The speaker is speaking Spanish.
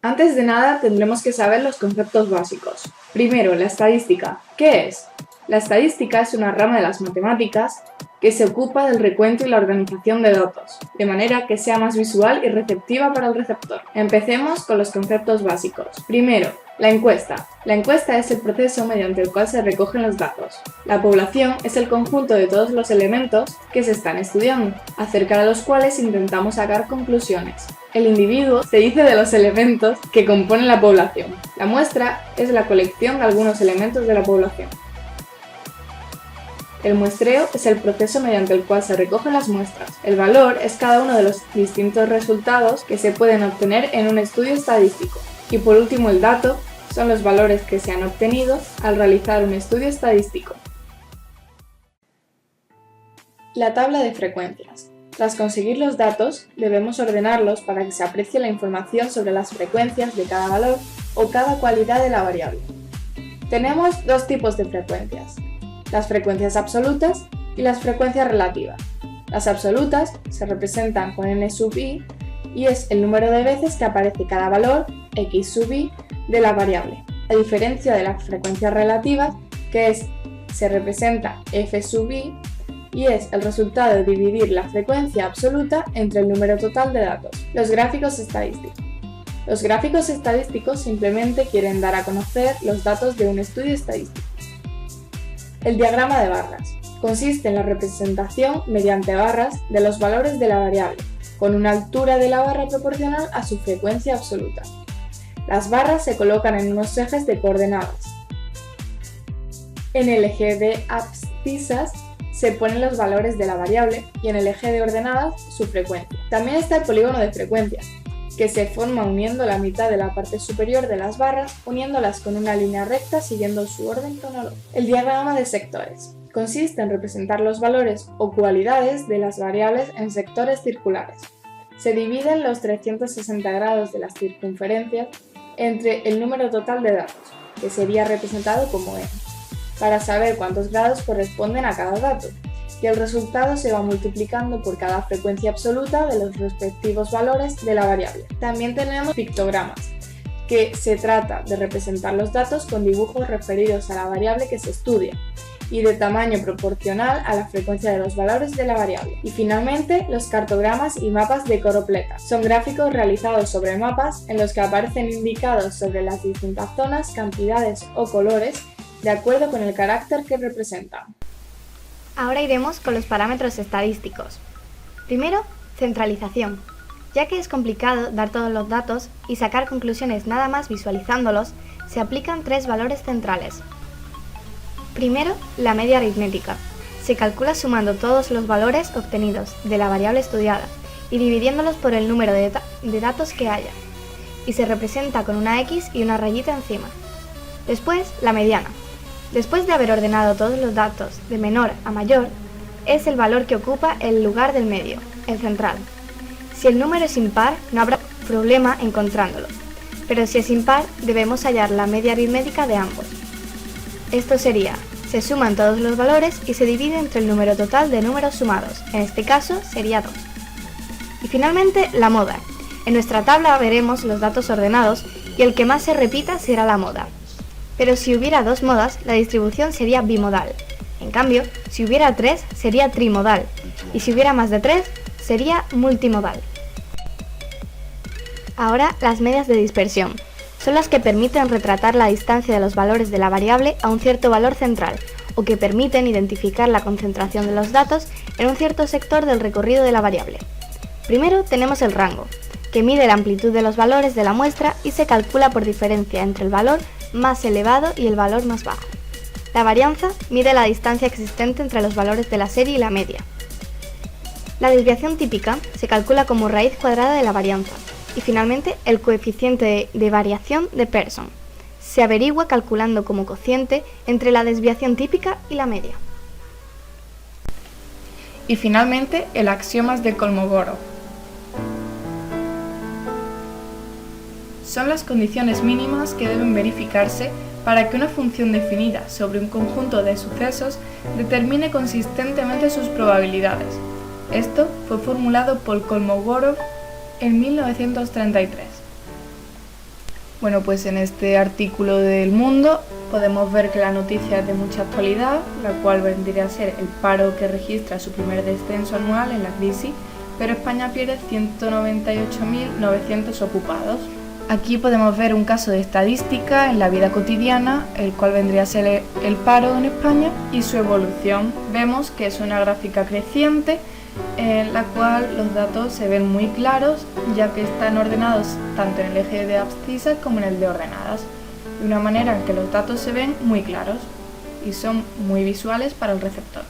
Antes de nada, tendremos que saber los conceptos básicos. Primero, la estadística. ¿Qué es? La estadística es una rama de las matemáticas que se ocupa del recuento y la organización de datos, de manera que sea más visual y receptiva para el receptor. Empecemos con los conceptos básicos. Primero, la encuesta. La encuesta es el proceso mediante el cual se recogen los datos. La población es el conjunto de todos los elementos que se están estudiando, acerca de los cuales intentamos sacar conclusiones. El individuo se dice de los elementos que componen la población. La muestra es la colección de algunos elementos de la población. El muestreo es el proceso mediante el cual se recogen las muestras. El valor es cada uno de los distintos resultados que se pueden obtener en un estudio estadístico. Y por último, el dato son los valores que se han obtenido al realizar un estudio estadístico. La tabla de frecuencias. Tras conseguir los datos, debemos ordenarlos para que se aprecie la información sobre las frecuencias de cada valor o cada cualidad de la variable. Tenemos dos tipos de frecuencias: las frecuencias absolutas y las frecuencias relativas. Las absolutas se representan con n sub i y es el número de veces que aparece cada valor, x sub i, de la variable, a diferencia de las frecuencias relativas, que se representa f sub i y es el resultado de dividir la frecuencia absoluta entre el número total de datos. Los gráficos estadísticos. Los gráficos estadísticos simplemente quieren dar a conocer los datos de un estudio estadístico. El diagrama de barras consiste en la representación mediante barras de los valores de la variable, con una altura de la barra proporcional a su frecuencia absoluta. Las barras se colocan en unos ejes de coordenadas. En el eje de abscisas se ponen los valores de la variable y en el eje de ordenadas su frecuencia. También está el polígono de frecuencias, que se forma uniendo la mitad de la parte superior de las barras, uniéndolas con una línea recta siguiendo su orden cronológico. El diagrama de sectores consiste en representar los valores o cualidades de las variables en sectores circulares. Se dividen los 360 grados de las circunferencias entre el número total de datos, que sería representado como n, para saber cuántos grados corresponden a cada dato, y el resultado se va multiplicando por cada frecuencia absoluta de los respectivos valores de la variable. También tenemos pictogramas, que se trata de representar los datos con dibujos referidos a la variable que se estudia y de tamaño proporcional a la frecuencia de los valores de la variable. Y finalmente, los cartogramas y mapas de Coropleta. Son gráficos realizados sobre mapas en los que aparecen indicados sobre las distintas zonas, cantidades o colores de acuerdo con el carácter que representan. Ahora iremos con los parámetros estadísticos. Primero, centralización. Ya que es complicado dar todos los datos y sacar conclusiones nada más visualizándolos, se aplican tres valores centrales. Primero, la media aritmética. Se calcula sumando todos los valores obtenidos de la variable estudiada y dividiéndolos por el número de datos que haya, y se representa con una X y una rayita encima. Después, la mediana. Después de haber ordenado todos los datos de menor a mayor, es el valor que ocupa el lugar del medio, el central. Si el número es impar, no habrá problema encontrándolo, pero si es impar, debemos hallar la media aritmética de ambos. Esto sería, se suman todos los valores y se divide entre el número total de números sumados, en este caso sería 2. Y finalmente, la moda. En nuestra tabla veremos los datos ordenados y el que más se repita será la moda. Pero si hubiera dos modas, la distribución sería bimodal. En cambio, si hubiera 3, sería trimodal. Y si hubiera más de 3, sería multimodal. Ahora, las medias de dispersión. Son las que permiten retratar la distancia de los valores de la variable a un cierto valor central, o que permiten identificar la concentración de los datos en un cierto sector del recorrido de la variable. Primero tenemos el rango, que mide la amplitud de los valores de la muestra y se calcula por diferencia entre el valor más elevado y el valor más bajo. La varianza mide la distancia existente entre los valores de la serie y la media. La desviación típica se calcula como raíz cuadrada de la varianza. Y finalmente, el coeficiente de variación de Pearson se averigua calculando como cociente entre la desviación típica y la media. Y finalmente, el axiomas de Kolmogorov. Son las condiciones mínimas que deben verificarse para que una función definida sobre un conjunto de sucesos determine consistentemente sus probabilidades. Esto fue formulado por Kolmogorov en 1933. Bueno, pues en este artículo del Mundo podemos ver que la noticia es de mucha actualidad, la cual vendría a ser el paro que registra su primer descenso anual en la crisis, pero España pierde 198.900 ocupados. Aquí podemos ver un caso de estadística en la vida cotidiana, el cual vendría a ser el paro en España y su evolución. Vemos que es una gráfica creciente en la cual los datos se ven muy claros, ya que están ordenados tanto en el eje de abscisas como en el de ordenadas, de una manera en que los datos se ven muy claros y son muy visuales para el receptor.